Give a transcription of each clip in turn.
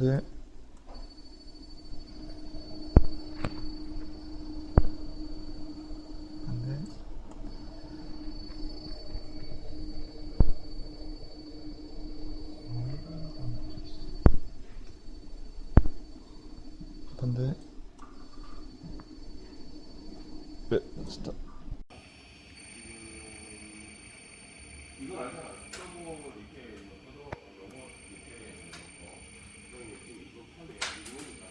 반대. 반대. 반대. 네, 스탑. 이거 알잖아. 수정공을 이렇게 넣어서 넘어 이렇게 이거 판에 이거니까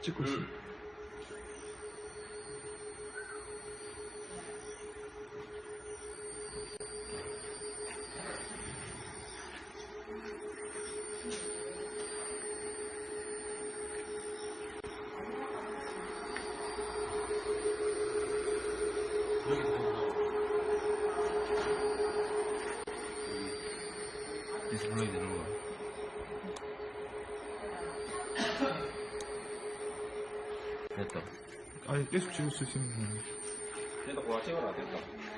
찍고 있어. 여기서 불러야 되는 거야. 됐다. 아니 계속 찍을 수 있으면 됐다. 와, 찍어라. 됐다.